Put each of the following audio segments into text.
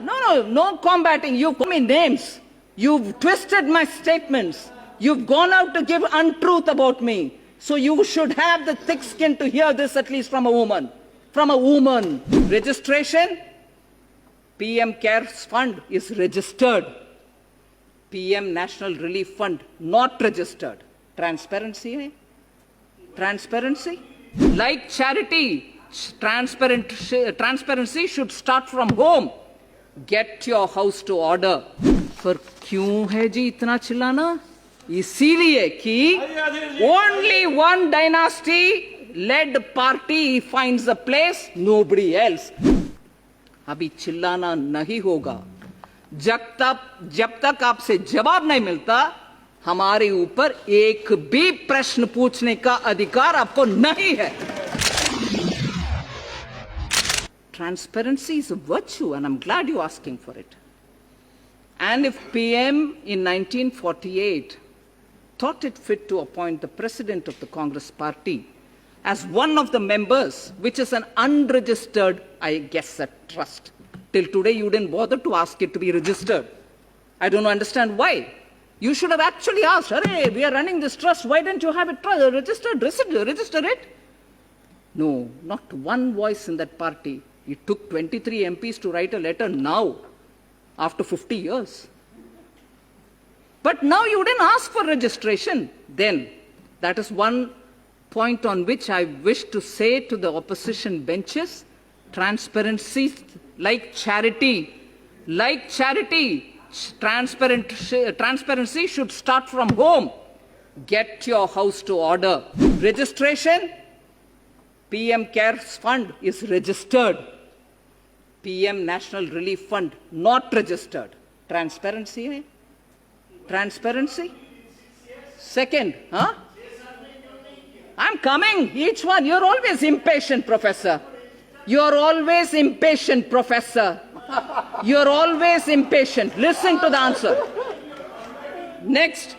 No combating. You call me names. You've twisted my statements. You've gone out to give untruth about me. So you should have the thick skin to hear this at least from a woman. From a woman. Registration? PM CARES Fund is registered. PM National Relief Fund not registered. Transparency? Eh? Transparency? Like charity, transparency should start from home. Get your house to order. पर क्यों है जी इतना चिल्लाना? इसीलिए कि only one dynasty led party finds a place, nobody else. अभी चिल्लाना नहीं होगा जब तक आपसे जवाब नहीं मिलता हमारे ऊपर एक भी प्रश्न पूछने का अधिकार आपको नहीं है. Transparency is a virtue and I'm glad you're asking for it. And if PM in 1948 thought it fit to appoint the president of the Congress party as one of the members, which is an unregistered, I guess, a trust. Till today, you didn't bother to ask it to be registered. I don't understand why. You should have actually asked, hey, we are running this trust, why didn't you have it registered? Register it. No, not one voice in that party. It took 23 MPs to write a letter now, after 50 years. But now you didn't ask for registration. Then, that is one point on which I wish to say to the opposition benches, transparency, like charity, transparency should start from home. Get your house to order. Registration? PM CARES Fund is registered. PM National Relief Fund not registered. Transparency? Eh? Transparency? Second, huh? I'm coming, each one. You're always impatient, Professor. You're always impatient, Professor. You're always impatient. Listen to the answer. Next.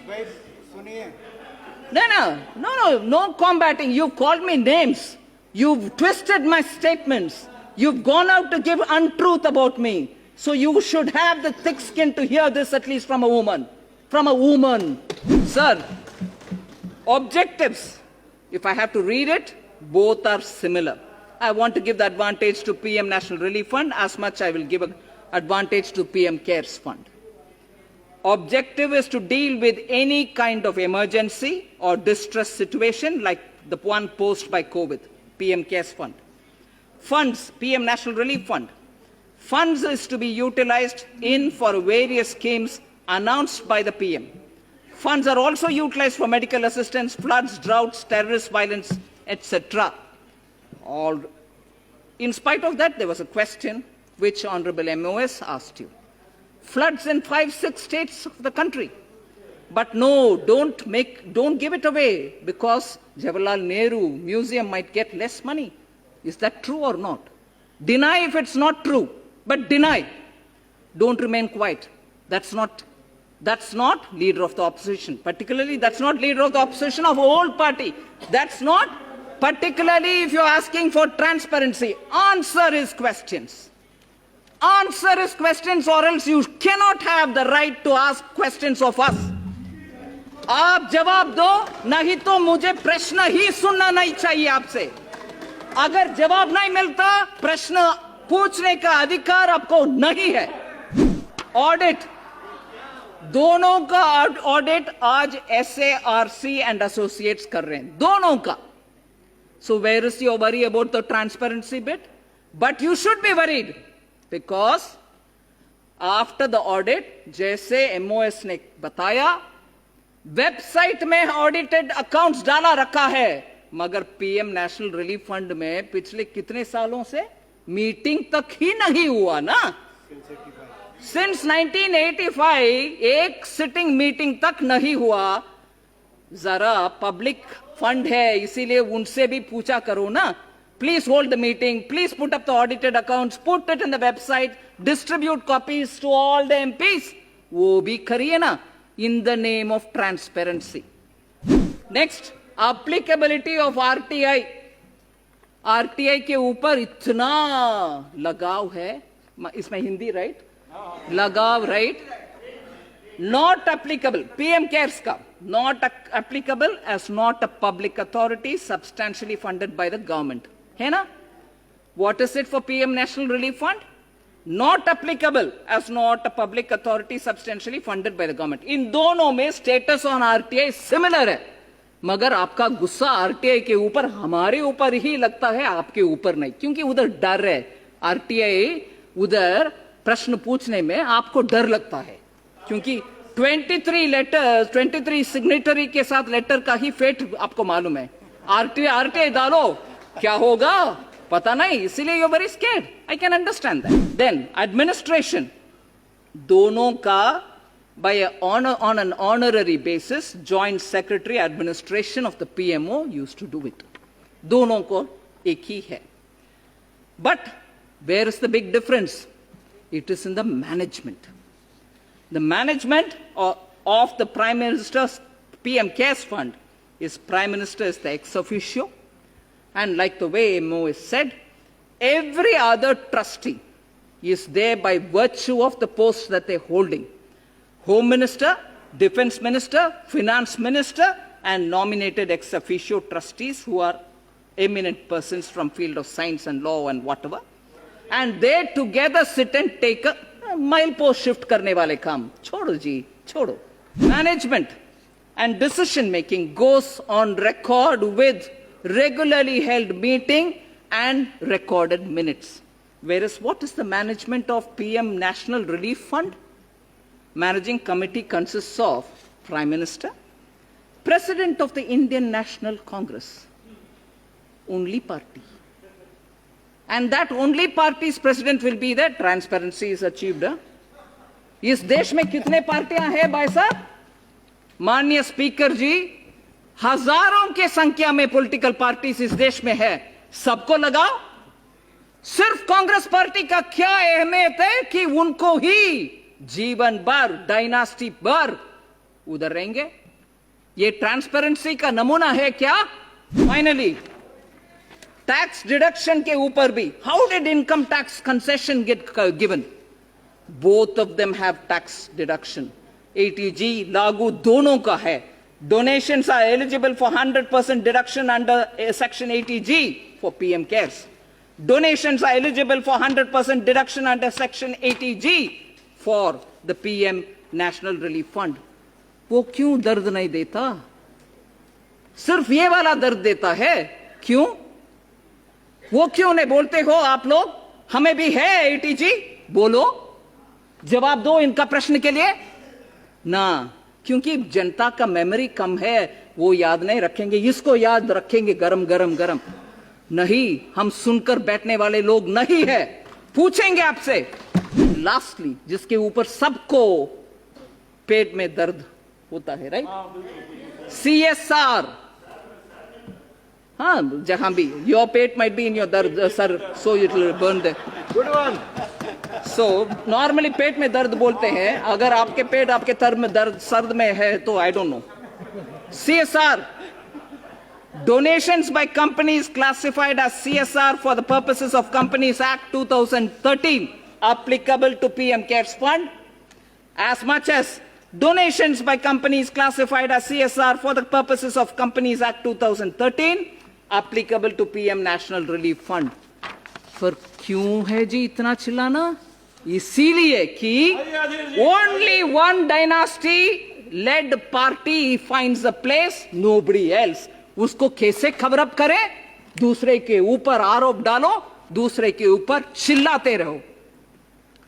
No combating. You called me names. You've twisted my statements. You've gone out to give untruth about me. So you should have the thick skin to hear this at least from a woman. From a woman. Sir, objectives, if I have to read it, both are similar. I want to give the advantage to PM National Relief Fund as much I will give an advantage to PM CARES Fund. Objective is to deal with any kind of emergency or distress situation like the one posed by COVID, PM CARES Fund. Funds, PM National Relief Fund. Funds is to be utilized for various schemes announced by the PM. Funds are also utilized for medical assistance, floods, droughts, terrorist violence, etc. In spite of that, there was a question which Honorable MOS asked you. Floods in 5-6 states of the country. But no, don't give it away because Jawaharlal Nehru Museum might get less money. Is that true or not? Deny if it's not true, but deny. Don't remain quiet. That's not leader of the opposition. Particularly, that's not leader of the opposition of a whole party. That's not, particularly if you're asking for transparency. Answer his questions. Answer his questions or else you cannot have the right to ask questions of us. आप जवाब दो, नहीं तो मुझे प्रश्न ही सुनना नहीं चाहिए आपसे. अगर जवाब नहीं मिलता, प्रश्न पूछने का अधिकार आपको नहीं है. ऑडिट, दोनों का ऑडिट आज SARC and Associates कर रहे हैं, दोनों का. So where is your worry about the transparency bit? But you should be worried because after the audit, जैसे MOS ने बताया, वेबसाइट में ऑडिटेड अकाउंट्स डाला रखा है, मगर पीएम नेशनल रिलीफ फंड में पिछले कितने सालों से मीटिंग तक ही नहीं हुआ ना. सिंस 1985 एक सिटिंग मीटिंग तक नहीं हुआ. जरा पब्लिक फंड है इसीलिए उनसे भी पूछा करो ना. Please hold the meeting, please put up the audited accounts, put it in the website, distribute copies to all the MPs. वो भी करिए ना in the name of transparency. Next, applicability of RTI. RTI के ऊपर इतना लगाव है इसमें हिंदी राइट, लगाव right, not applicable, PM cares का not applicable as not a public authority substantially funded by the government, है ना? What is it for PM National Relief Fund? Not applicable as not a public authority substantially funded by the government. इन दोनों में status on RTI similar है, मगर आपका गुस्सा RTI के ऊपर हमारे ऊपर ही लगता है, आपके ऊपर नहीं, क्योंकि उधर डर है। RTI उधर प्रश्न पूछने में आपको डर लगता है, क्योंकि 23 लेटर 23 सिग्नेटरी के साथ लेटर का ही फेट आपको मालूम है। RTI डालो क्या होगा पता नहीं, इसीलिए you very scared. I can understand that. Then administration, दोनों का by on an honorary basis joint secretary administration of the PMO used to do it, दोनों को एक ही है। But where is the big difference? It is in the management. The management of the Prime Minister's PM Cares Fund is Prime Minister is the ex officio, and like the way MO is said, every other trustee is there by virtue of the posts that they're holding. Home Minister, Defense Minister, Finance Minister, and nominated ex officio trustees who are eminent persons from field of science and law and whatever. And they together sit and take a milepost shift करने वाले काम। छोड़ो जी, छोड़ो। Management and decision making goes on record with regularly held meeting and recorded minutes. Whereas what is the management of PM National Relief Fund? Managing committee consists of Prime Minister, President of the Indian National Congress, only party. And that only party's president will be there. Transparency is achieved. इस देश में कितने पार्टियां हैं भाई साहब? माननीय speaker जी, हजारों के संख्या में पॉलिटिकल पार्टीज इस देश में है, सबको लगाओ। सिर्फ कांग्रेस पार्टी का क्या अहमियत है कि उनको ही जीवन भर, डायनास्टी भर उधर रहेंगे? ये ट्रांसपेरेंसी का नमूना है क्या? फाइनली टैक्स डिडक्शन के ऊपर भी, how did income tax concession get given? Both of them have tax deduction. ATG लागू दोनों का है। Donations are eligible for 100% deduction under section 80G for PM cares. Donations are eligible for 100% deduction under section 80G for the PM National Relief Fund. वो क्यों दर्द नहीं देता? सिर्फ ये वाला दर्द देता है, क्यों? वो क्यों नहीं बोलते हो आप लोग? हमें भी है ATG, बोलो, जवाब दो इनका प्रश्न के लिए ना, क्योंकि जनता का मेमोरी कम है, वो याद नहीं रखेंगे। इसको याद रखेंगे गरम गरम गरम नहीं, हम सुनकर बैठने वाले लोग नहीं है। पूछेंगे आपसे। लास्टली, जिसके ऊपर सबको पेट में दर्द होता है, राइट? CSR, हाँ, जहां भी योर पेट माइट बी इन योर दर्द sir, so it will burn there. Good one. So normally पेट में दर्द बोलते हैं, अगर आपके पेट आपके सर्द में है तो I don't know. CSR, donations by companies classified as CSR for the purposes of Companies Act 2013 applicable to PM Cares Fund, as much as donations by companies classified as CSR for the purposes of Companies Act 2013 applicable to PM National Relief Fund. पर क्यों है जी इतना चिल्लाना? इसीलिए कि only one dynasty led party finds a place, nobody else. उसको कैसे खबरअप करे? दूसरे के ऊपर आरोप डालो, दूसरे के ऊपर चिल्लाते रहो।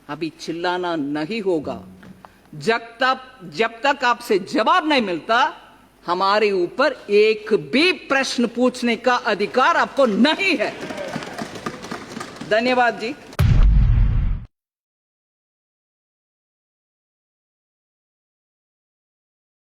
अभी चिल्लाना नहीं होगा। जब तक आपसे जवाब नहीं मिलता, हमारे ऊपर एक भी प्रश्न पूछने का अधिकार आपको नहीं है। धन्यवाद जी।